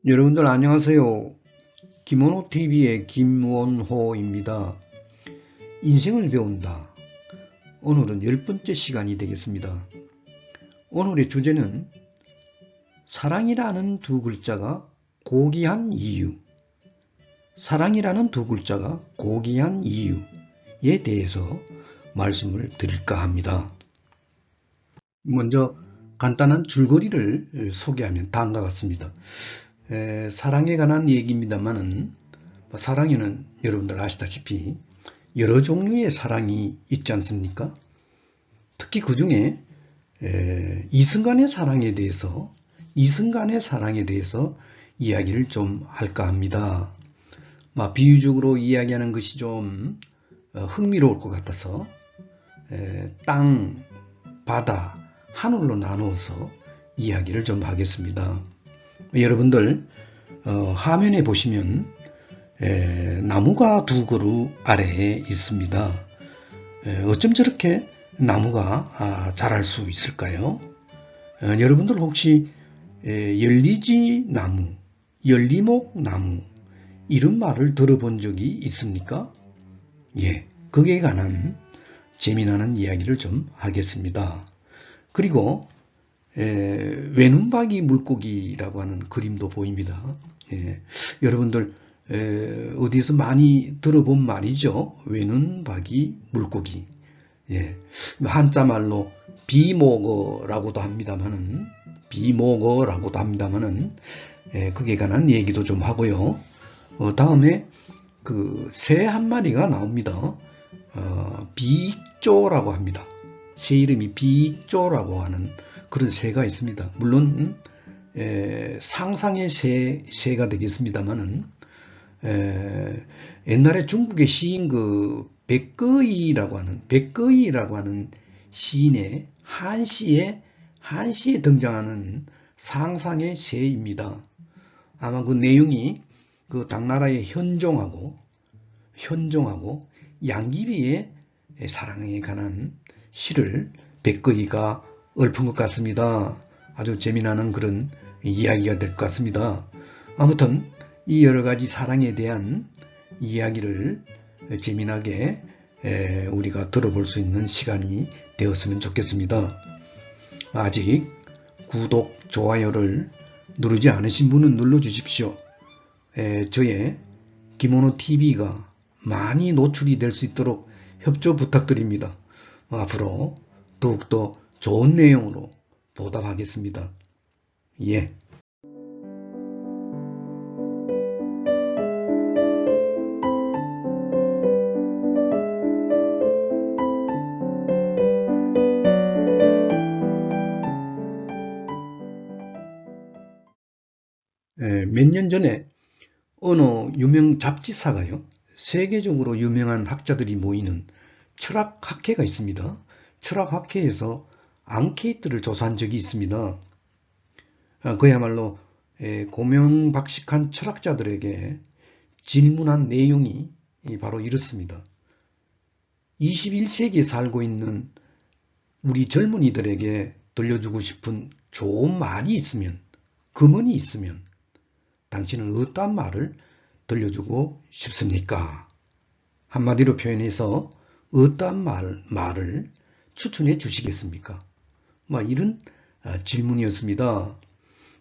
여러분들 안녕하세요. 김원호TV의 김원호입니다. 인생을 배운다. 오늘은 10번째 시간이 되겠습니다. 오늘의 주제는 사랑이라는 두 글자가 고귀한 이유. 사랑이라는 두 글자가 고귀한 이유에 대해서 말씀을 드릴까 합니다. 먼저 간단한 줄거리를 소개하면 다음과 같습니다. 사랑에 관한 얘기입니다만은 사랑에는 여러분들 아시다시피 여러 종류의 사랑이 있지 않습니까? 특히 그 중에 이승간의 사랑에 대해서 이야기를 좀 할까 합니다. 비유적으로 이야기하는 것이 좀 흥미로울 것 같아서 땅, 바다, 하늘로 나누어서 이야기를 좀 하겠습니다. 여러분들 화면에 보시면 나무가 두 그루 아래에 있습니다. 어쩜 저렇게 나무가 자랄 수 있을까요? 여러분들 혹시 열리지 나무, 열리목 나무 이런 말을 들어본 적이 있습니까? 예, 거기에 관한 재미나는 이야기를 좀 하겠습니다. 그리고 외눈박이 물고기라고 하는 그림도 보입니다. 여러분들 어디에서 많이 들어본 말이죠. 외눈박이 물고기. 한자말로 비모거라고도 합니다만은 그에 관한 얘기도 좀 하고요. 다음에 그 새 한 마리가 나옵니다. 비익조라고 합니다. 새 이름이 비익조라고 하는 그런 새가 있습니다. 물론 상상의 새가 되겠습니다만은 옛날에 중국의 시인 그 백거이라고 하는 시인의 한시에 등장하는 상상의 새입니다. 아마 그 내용이 그 당나라의 현종하고 양귀비의 사랑에 관한 시를 백거이가 읊은 것 같습니다. 아주 재미나는 그런 이야기가 될 것 같습니다. 아무튼 이 여러 가지 사랑에 대한 이야기를 재미나게 우리가 들어볼 수 있는 시간이 되었으면 좋겠습니다. 아직 구독, 좋아요를 누르지 않으신 분은 눌러주십시오. 저의 김원호TV가 많이 노출이 될 수 있도록 협조 부탁드립니다. 앞으로 더욱더 좋은 내용으로 보답하겠습니다. 예. 몇 년 전에 어느 유명 잡지사가요, 세계적으로 유명한 학자들이 모이는 철학학회가 있습니다. 철학학회에서 앙케이트를 조사한 적이 있습니다. 그야말로 고명박식한 철학자들에게 질문한 내용이 바로 이렇습니다. 21세기에 살고 있는 우리 젊은이들에게 들려주고 싶은 좋은 말이 있으면, 금언이 있으면 당신은 어떠한 말을 들려주고 싶습니까? 한마디로 표현해서 어떠한 말을 추천해 주시겠습니까? 이런 질문이었습니다.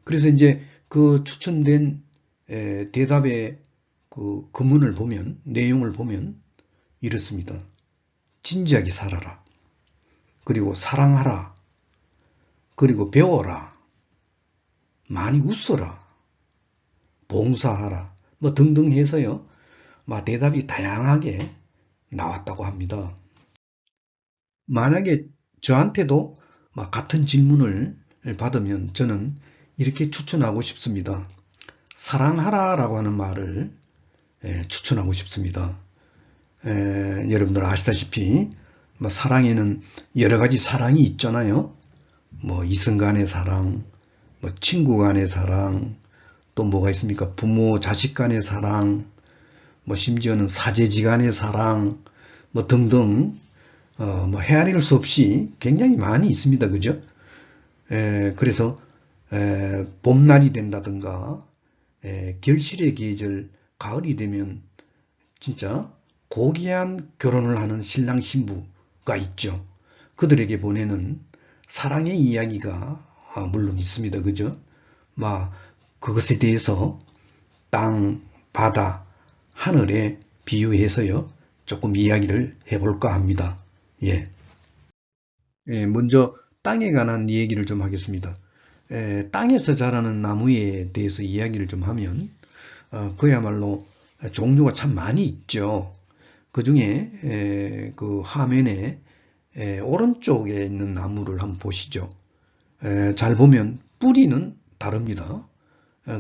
그래서 이제 그 추천된 대답의 그 금문을 보면, 내용을 보면 이렇습니다. 진지하게 살아라. 그리고 사랑하라. 그리고 배워라. 많이 웃어라. 봉사하라. 등등 해서요. 대답이 다양하게 나왔다고 합니다. 만약에 저한테도 같은 질문을 받으면 저는 이렇게 추천하고 싶습니다. 사랑하라 라고 하는 말을 추천하고 싶습니다. 여러분들 아시다시피 사랑에는 여러 가지 사랑이 있잖아요. 이성 간의 사랑, 친구 간의 사랑, 또 뭐가 있습니까? 부모 자식 간의 사랑, 심지어는 사제지간의 사랑, 등등 헤아릴 수 없이 굉장히 많이 있습니다. 그죠? 그래서 봄날이 된다든가 결실의 계절 가을이 되면 진짜 고귀한 결혼을 하는 신랑 신부가 있죠. 그들에게 보내는 사랑의 이야기가 물론 있습니다. 그죠? 막 그것에 대해서 땅, 바다, 하늘에 비유해서요. 조금 이야기를 해볼까 합니다. 예. 먼저 땅에 관한 얘기를 좀 하겠습니다. 땅에서 자라는 나무에 대해서 이야기를 좀 하면 그야말로 종류가 참 많이 있죠. 그 중에 그 화면에 오른쪽에 있는 나무를 한번 보시죠. 잘 보면 뿌리는 다릅니다.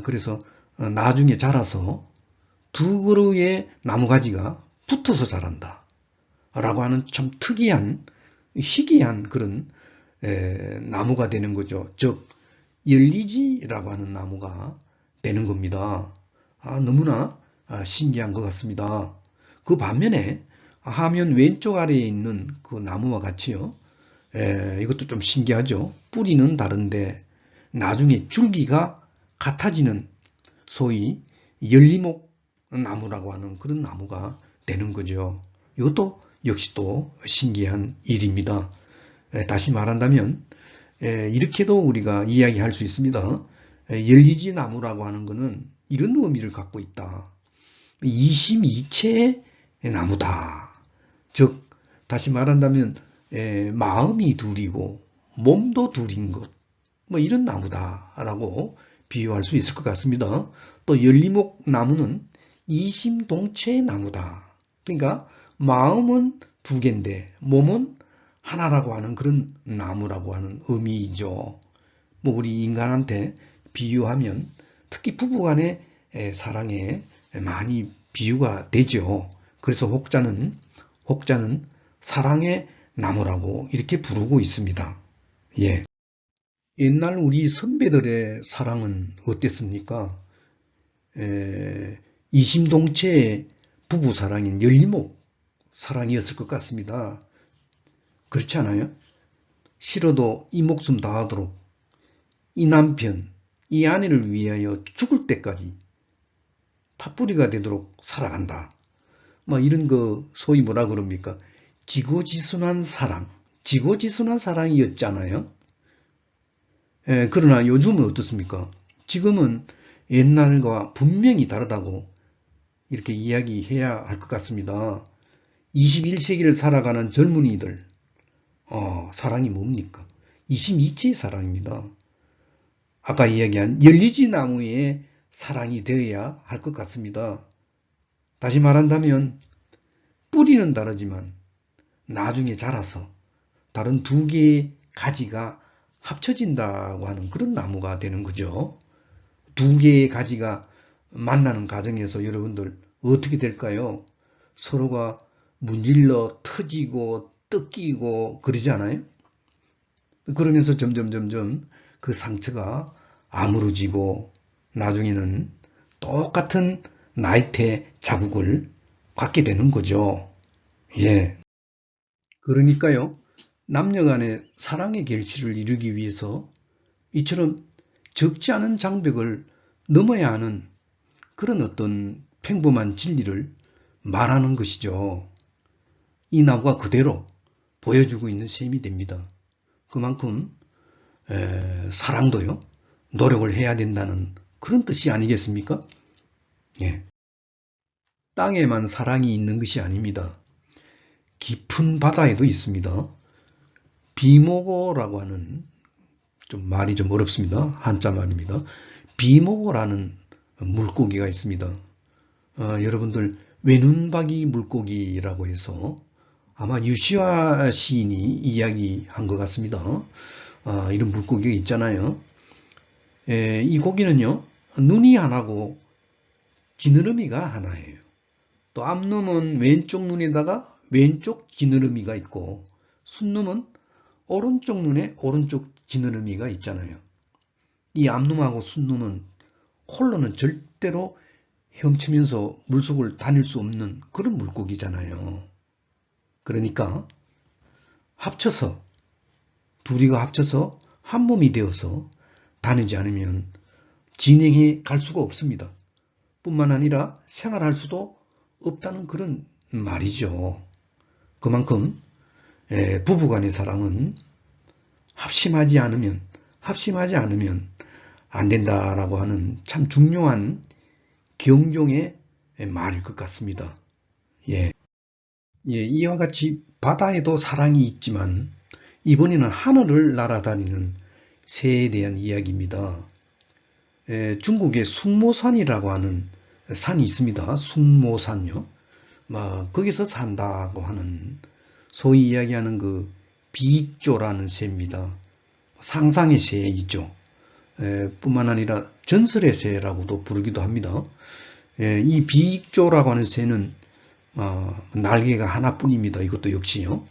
그래서 나중에 자라서 두 그루의 나무가지가 붙어서 자란다 라고 하는 참 특이한 희귀한 그런 나무가 되는 거죠. 즉 열리지라고 하는 나무가 되는 겁니다. 너무나 신기한 것 같습니다. 그 반면에 화면 왼쪽 아래에 있는 그 나무와 같이요. 이것도 좀 신기하죠. 뿌리는 다른데 나중에 줄기가 같아지는 소위 열리목 나무라고 하는 그런 나무가 되는 거죠. 이것도 역시 또 신기한 일입니다. 다시 말한다면 이렇게도 우리가 이야기할 수 있습니다. 열리지 나무라고 하는 것은 이런 의미를 갖고 있다. 이심이체의 나무다. 즉 다시 말한다면 마음이 둘이고 몸도 둘인 것, 뭐 이런 나무다라고 비유할 수 있을 것 같습니다. 또 열리목 나무는 이심동체의 나무다. 그러니까 마음은 두 개인데 몸은 하나라고 하는 그런 나무라고 하는 의미이죠. 뭐 우리 인간한테 비유하면 특히 부부간의 사랑에 많이 비유가 되죠. 그래서 혹자는 사랑의 나무라고 이렇게 부르고 있습니다. 예. 옛날 우리 선배들의 사랑은 어땠습니까? 이심동체의 부부 사랑인 열리목 사랑이었을 것 같습니다. 그렇지 않아요? 싫어도 이 목숨 다하도록 이 남편, 이 아내를 위하여 죽을 때까지 팥뿌리가 되도록 살아간다. 뭐 이런 거 소위 뭐라 그럽니까? 지고지순한 사랑, 지고지순한 사랑이었잖아요. 그러나 요즘은 어떻습니까? 지금은 옛날과 분명히 다르다고 이렇게 이야기해야 할 것 같습니다. 21세기를 살아가는 젊은이들, 사랑이 뭡니까? 22체의 사랑입니다. 아까 이야기한 열리지 나무의 사랑이 되어야 할 것 같습니다. 다시 말한다면 뿌리는 다르지만 나중에 자라서 다른 두 개의 가지가 합쳐진다고 하는 그런 나무가 되는 거죠. 두 개의 가지가 만나는 과정에서 여러분들 어떻게 될까요? 서로가 문질러 터지고 뜯기고 그러지 않아요? 그러면서 점점 그 상처가 아물어지고 나중에는 똑같은 나이테 자국을 갖게 되는 거죠. 예. 그러니까요, 남녀 간의 사랑의 결실을 이루기 위해서 이처럼 적지 않은 장벽을 넘어야 하는 그런 어떤 평범한 진리를 말하는 것이죠. 이 나무가 그대로 보여주고 있는 셈이 됩니다. 그만큼 사랑도요, 노력을 해야 된다는 그런 뜻이 아니겠습니까? 예. 땅에만 사랑이 있는 것이 아닙니다. 깊은 바다에도 있습니다. 비모고라고 하는, 좀 말이 좀 어렵습니다. 한자 말입니다. 비모고라는 물고기가 있습니다. 여러분들 외눈박이 물고기라고 해서 아마 유시화 시인이 이야기한 것 같습니다. 이런 물고기가 있잖아요. 이 고기는요, 눈이 하나고 지느러미가 하나예요. 또 앞놈은 왼쪽 눈에다가 왼쪽 지느러미가 있고 순놈은 오른쪽 눈에 오른쪽 지느러미가 있잖아요. 이 앞놈하고 순놈은 홀로는 절대로 헤엄치면서 물속을 다닐 수 없는 그런 물고기잖아요. 그러니까 둘이가 합쳐서 한 몸이 되어서 다니지 않으면 진행해 갈 수가 없습니다. 뿐만 아니라 생활할 수도 없다는 그런 말이죠. 그만큼 부부간의 사랑은 합심하지 않으면 안 된다라고 하는 참 중요한 경종의 말일 것 같습니다. 예. 이와 같이 바다에도 사랑이 있지만 이번에는 하늘을 날아다니는 새에 대한 이야기입니다. 중국의 숭모산이라고 하는 산이 있습니다. 숭모산요. 거기서 산다고 하는 소위 이야기하는 그 비익조라는 새입니다. 상상의 새이죠. 뿐만 아니라 전설의 새라고도 부르기도 합니다. 이 비익조라고 하는 새는 날개가 하나뿐입니다. 이것도 역시요.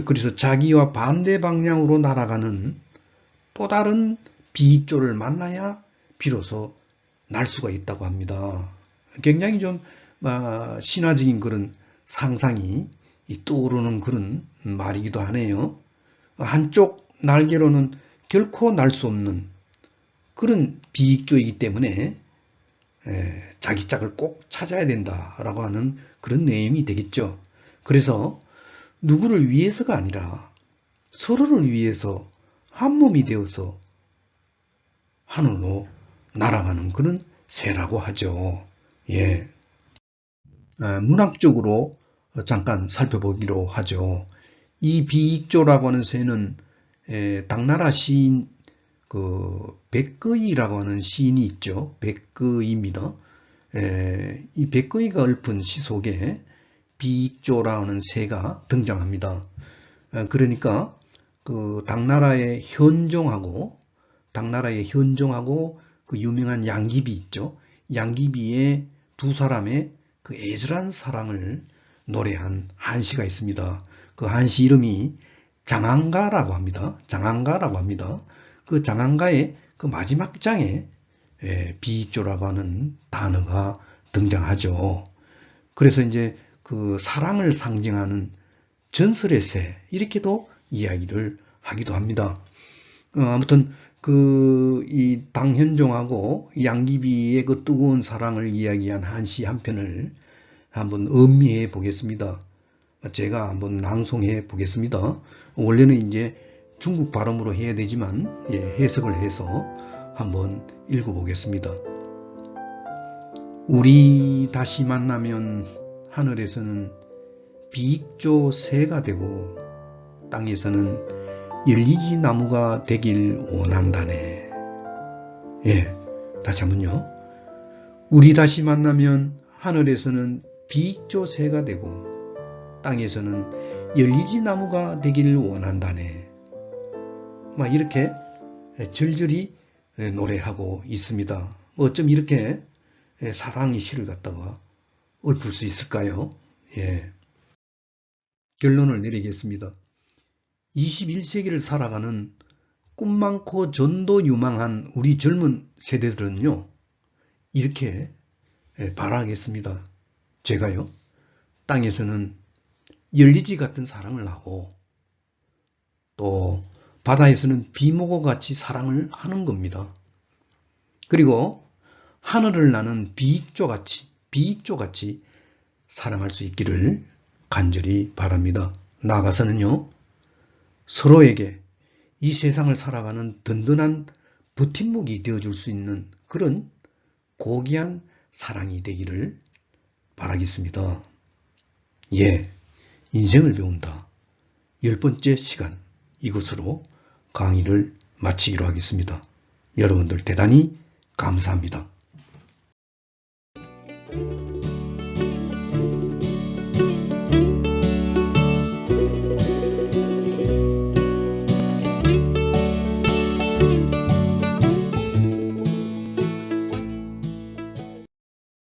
그래서 자기와 반대 방향으로 날아가는 또 다른 비익조를 만나야 비로소 날 수가 있다고 합니다. 굉장히 좀 신화적인 그런 상상이 떠오르는 그런 말이기도 하네요. 한쪽 날개로는 결코 날 수 없는 그런 비익조이기 때문에 자기 짝을 꼭 찾아야 된다라고 하는 그런 내용이 되겠죠. 그래서 누구를 위해서가 아니라 서로를 위해서 한 몸이 되어서 하늘로 날아가는 그런 새라고 하죠. 예. 문학적으로 잠깐 살펴보기로 하죠. 이 비익조라고 하는 새는 당나라 시인 백거이라고 하는 시인이 있죠. 백거이입니다. 이 백거이가 읊은 시 속에 비익조라는 새가 등장합니다. 그러니까 그 당나라의 현종하고 그 유명한 양귀비 있죠. 양귀비의 두 사람의 그 애절한 사랑을 노래한 한시가 있습니다. 그 한시 이름이 장안가라고 합니다. 그 장안가의 그 마지막 장에 비익조라고 하는 단어가 등장하죠. 그래서 이제 그 사랑을 상징하는 전설의 새 이렇게도 이야기를 하기도 합니다. 아무튼 이 당현종하고 양귀비의 그 뜨거운 사랑을 이야기한 한시 한 편을 한번 음미해 보겠습니다. 제가 한번 낭송해 보겠습니다. 원래는 이제 중국 발음으로 해야 되지만 해석을 해서 한번 읽어 보겠습니다. 우리 다시 만나면 하늘에서는 비익조 새가 되고 땅에서는 열리지 나무가 되길 원한다네. 다시 한번요. 우리 다시 만나면 하늘에서는 비익조 새가 되고 땅에서는 열리지 나무가 되길 원한다네. 이렇게 절절히 노래하고 있습니다. 어쩜 이렇게 사랑의 시를 갖다가 읊을 수 있을까요? 결론을 내리겠습니다. 21세기를 살아가는 꿈 많고 전도 유망한 우리 젊은 세대들은요, 이렇게 바라겠습니다. 제가요, 땅에서는 열리지 같은 사랑을 하고 또 바다에서는 비목과 같이 사랑을 하는 겁니다. 그리고 하늘을 나는 비익조같이 사랑할 수 있기를 간절히 바랍니다. 나아가서는요, 서로에게 이 세상을 살아가는 든든한 버팀목이 되어줄 수 있는 그런 고귀한 사랑이 되기를 바라겠습니다. 인생을 배운다. 10번째 시간, 이것으로 강의를 마치기로 하겠습니다. 여러분들 대단히 감사합니다.